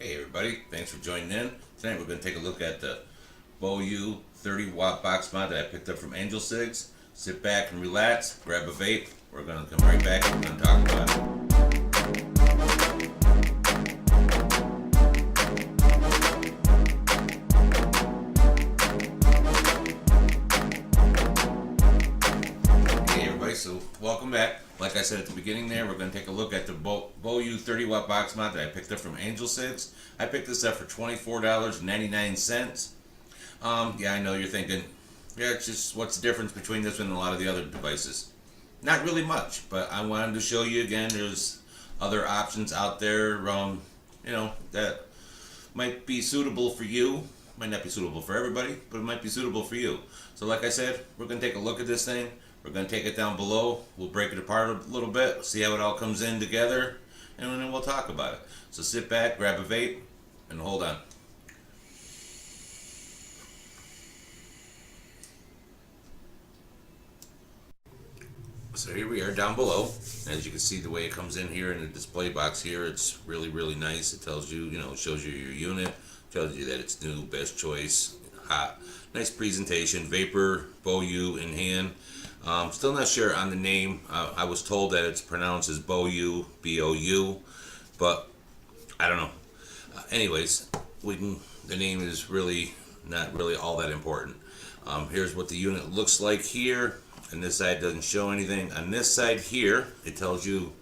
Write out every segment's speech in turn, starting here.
Hey everybody, thanks for joining in. Tonight we're going to take a look at the BOU 30-watt box mod that I picked up from Angel Cigs. Sit back and relax, grab a vape. We're going to come right back and we're going to talk about it. So welcome back. Like I said at the beginning there, we're going to take a look at the BOU 30-watt box mod that I picked up from Angel Cigs. I picked this up for $24.99. Yeah, I know you're thinking, yeah, it's just what's the difference between this one and a lot of the other devices? Not really much, but I wanted to show you again, there's other options out there, that might be suitable for you. Might not be suitable for everybody, but it might be suitable for you. So like I said, we're going to take a look at this thing. We're going to take it down below. We'll break it apart a little bit, see how it all comes in together, and then we'll talk about it. So sit back, grab a vape, and hold on. So here we are down below. As you can see, the way it comes in here in the display box here, it's really, really nice. It tells you, it shows you your unit, tells you that it's new, best choice, hot. Nice presentation, vapor, BOU in hand. Still not sure on the name. I was told that it's pronounced as BOU, B-O-U, but I don't know. Anyways, the name is really not really all that important. Here's what the unit looks like here. And this side doesn't show anything. On this side here, it tells you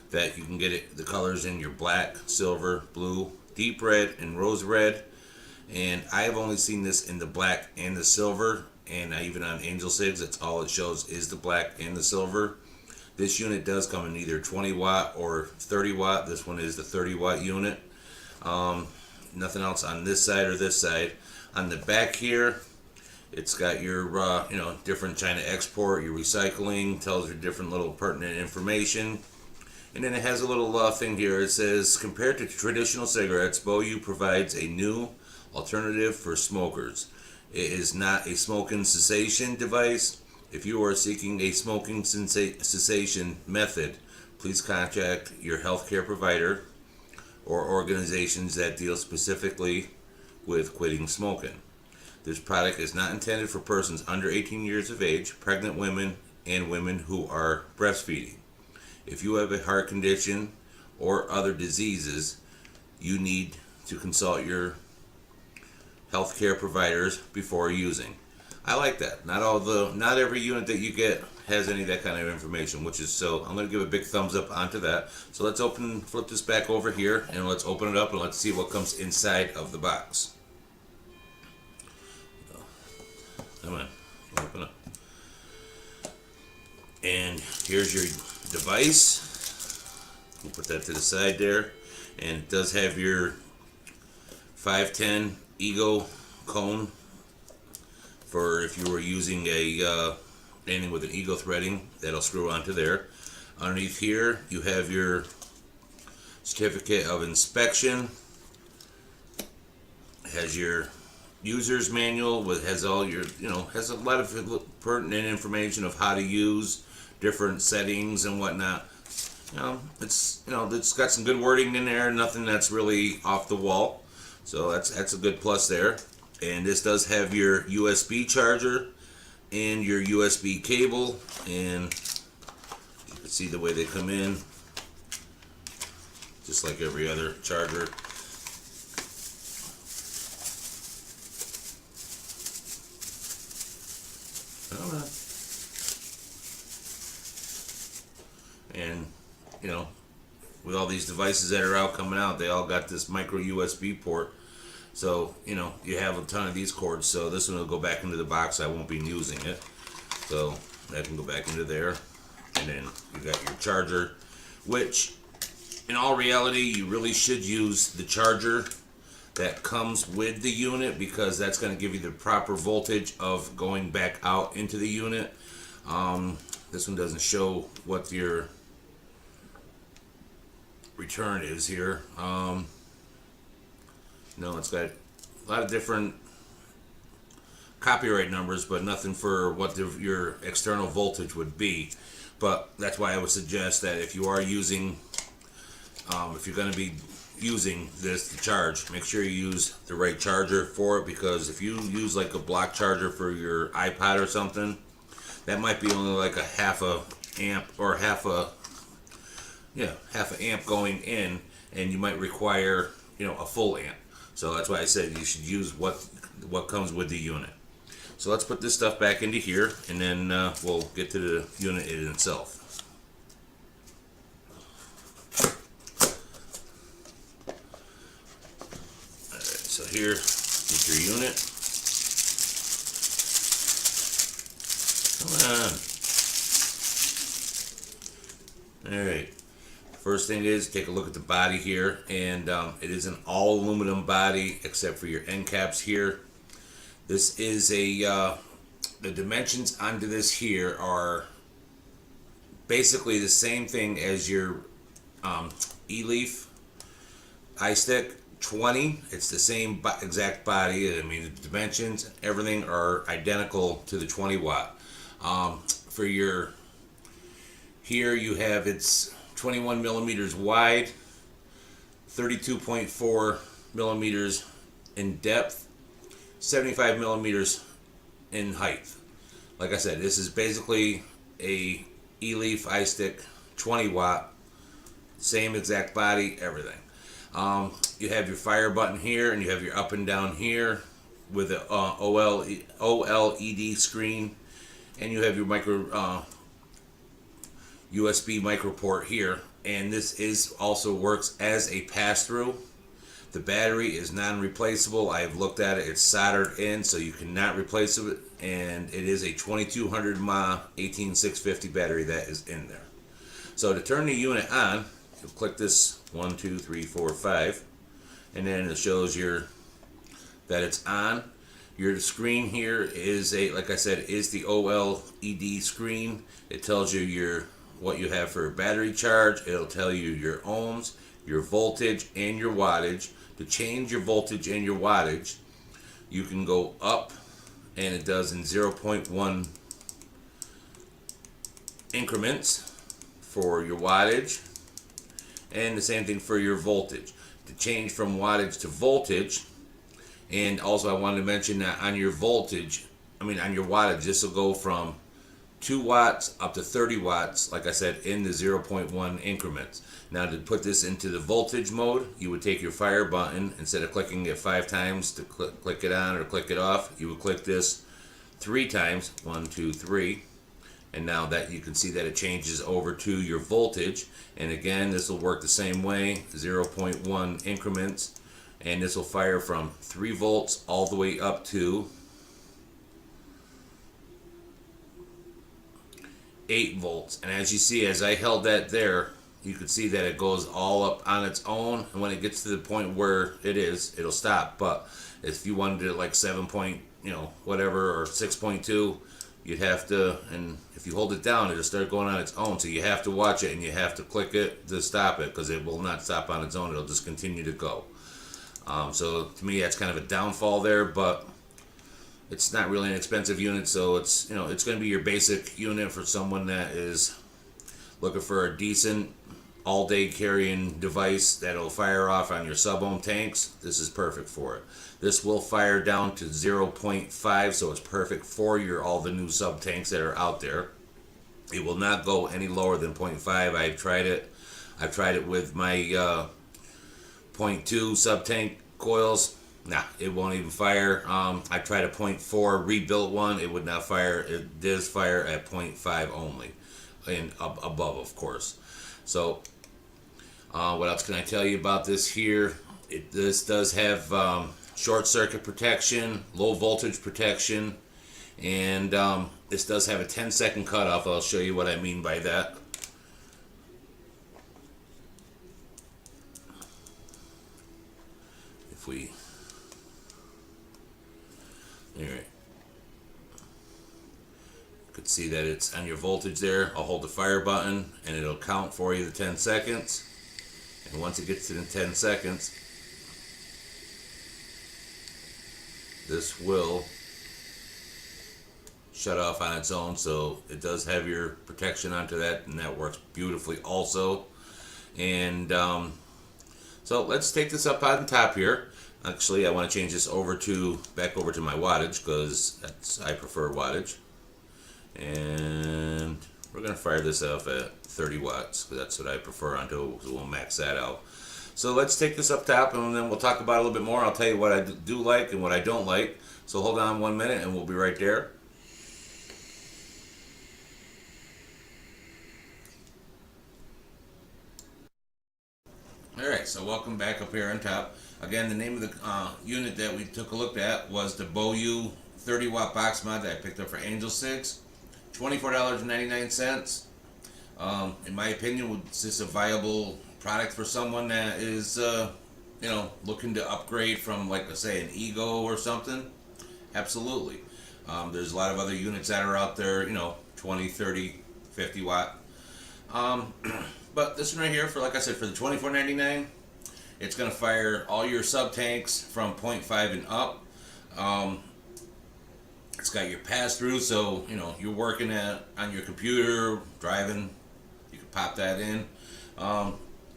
that you can get the colors in your black, silver, blue, deep red, and rose red. And I have only seen this in the black and the silver. And even on Angel Cigs, that's all it shows is the black and the silver. This unit does come in either 20 watt or 30 watt. This one is the 30 watt unit. Nothing else on this side or this side. On the back here, it's got your different China export, your recycling, tells you different little pertinent information. And then it has a little thing here. It says, compared to traditional cigarettes, BOU provides a new alternative for smokers. It is not a smoking cessation device. If you are seeking a smoking cessation method, please contact your healthcare provider or organizations that deal specifically with quitting smoking. This product is not intended for persons under 18 years of age, pregnant women, and women who are breastfeeding. If you have a heart condition or other diseases, you need to consult your healthcare providers before using. I like that. Not every unit that you get has any of that kind of information, which is so. I'm going to give a big thumbs up onto that. So let's flip this back over here, and let's open it up and let's see what comes inside of the box. Come on, open up. And here's your device. We'll put that to the side there. And it does have your 510 Ego cone for if you were using anything with an Ego threading, that'll screw onto there. Underneath here, you have your certificate of inspection. It has your user's manual, has all your, has a lot of pertinent information of how to use different settings and whatnot. It's got some good wording in there, nothing that's really off the wall. So that's a good plus there. And this does have your USB charger and your USB cable, and you can see the way they come in, just like every other charger. And with all these devices that are coming out, they all got this micro USB port. So you have a ton of these cords. So this one will go back into the box. I won't be using it, so that can go back into there. And then you got your charger, which in all reality you really should use the charger that comes with the unit, because that's going to give you the proper voltage of going back out into the unit. This one doesn't show what your return is here. No, it's got a lot of different copyright numbers, but nothing for what your external voltage would be. But that's why I would suggest that if you are using, if you're going to be using this to charge, make sure you use the right charger for it, because if you use like a block charger for your iPod or something, that might be only like a half a amp or half a amp going in, and you might require a full amp. So that's why I said you should use what comes with the unit. So let's put this stuff back into here, and then we'll get to the unit in itself. Alright, so here, get your unit. Come on. Alright. First thing is, take a look at the body here, and it is an all aluminum body except for your end caps here. This is the dimensions onto this here are basically the same thing as your E-Leaf iStick 20. It's the same exact body. I mean, the dimensions, everything are identical to the 20 watt. For your, here you have, it's 21 millimeters wide, 32.4 millimeters in depth, 75 millimeters in height. Like I said, this is basically a E-Leaf iStick 20 watt, same exact body, everything. You have your fire button here, and you have your up and down here with the OLED screen, and you have your USB micro port here, and this also works as a pass-through. The battery is non-replaceable. I have looked at it. It's soldered in, so you cannot replace it, and it is a 2200 mAh 18650 battery that is in there. So to turn the unit on, you'll click this 1, 2, 3, 4, 5, and then it shows that it's on. Your screen here is like I said, is the OLED screen. It tells you what you have for a battery charge. It'll tell you your ohms, your voltage, and your wattage. To change your voltage and your wattage, you can go up, and it does in 0.1 increments for your wattage, and the same thing for your voltage. To change from wattage to voltage, and also I wanted to mention that on your wattage, this will go from 2 watts up to 30 watts, like I said, in the 0.1 increments. Now, to put this into the voltage mode, you would take your fire button, instead of clicking it 5 times to click it on or click it off, you would click this 3 times, 1, 2, 3, and now that you can see that it changes over to your voltage. And again, this will work the same way, 0.1 increments, and this will fire from 3 volts all the way up to 8 volts. And as you see, as I held that there, you can see that it goes all up on its own, and when it gets to the point where it'll stop. But if you wanted it like 7 point, whatever, or 6.2, you'd have to, and if you hold it down, it'll start going on its own. So you have to watch it, and you have to click it to stop it, because it will not stop on its own. It'll just continue to go. So to me, that's kind of a downfall there, but it's not really an expensive unit, so it's it's going to be your basic unit for someone that is looking for a decent all-day carrying device that'll fire off on your sub-ohm tanks. This is perfect for it. This will fire down to 0.5, so it's perfect for all the new sub tanks that are out there. It will not go any lower than 0.5. I've tried it. I've tried it with my 0.2 sub tank coils. Nah, it won't even fire. I tried a 0.4 rebuilt one. It would not fire. It does fire at 0.5 only, and above, of course. So, what else can I tell you about this here? This does have short circuit protection, low voltage protection, and this does have a 10-second cutoff. I'll show you what I mean by that. If we... Alright. You can see that it's on your voltage there. I'll hold the fire button and it'll count for you the 10 seconds. And once it gets to the 10 seconds, this will shut off on its own. So it does have your protection onto that, and that works beautifully also. And So let's take this up on top here. Actually, I want to change this back over to my wattage because I prefer wattage. And we're going to fire this off at 30 watts because that's what I prefer until we'll max that out. So let's take this up top and then we'll talk about it a little bit more. I'll tell you what I do like and what I don't like. So hold on 1 minute and we'll be right there. Alright, so welcome back up here on top. Again, the name of the unit that we took a look at was the BOU 30 watt box mod that I picked up for Angel 6. $24.99. In my opinion, is this a viable product for someone that is, looking to upgrade from, like, let's say, an Ego or something? Absolutely. There's a lot of other units that are out there, 20, 30, 50 watt. But this one right here, for like I said, for the $24.99, it's going to fire all your sub tanks from 0.5 and up. It's got your pass through, so you're working on your computer, driving, you can pop that in.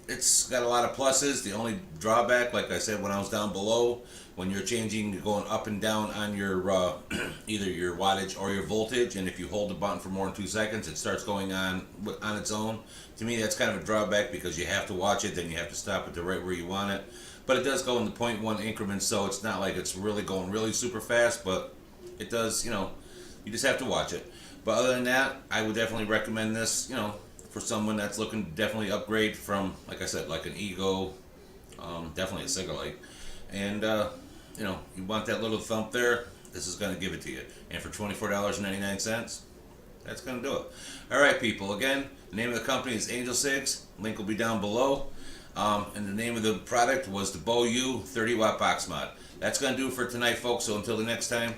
It's got a lot of pluses. The only drawback, like I said when I was down below, when you're going up and down on your either your wattage or your voltage, and if you hold the button for more than 2 seconds, it starts going on its own. To me, that's kind of a drawback because you have to watch it, then you have to stop it right where you want it. But it does go in the 0.1 increments, so it's not like it's really going really super fast, but it does, you just have to watch it. But other than that, I would definitely recommend this, for someone that's looking to definitely upgrade from, like I said, like an Ego, definitely a Cigarlight. And, you want that little thump there, this is going to give it to you. And for $24.99, that's going to do it. All right, people. Again, the name of the company is Angel 6. Link will be down below. And the name of the product was the BOU 30 watt box mod. That's going to do it for tonight, folks. So until the next time,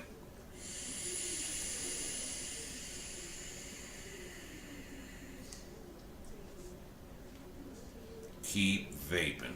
keep vaping.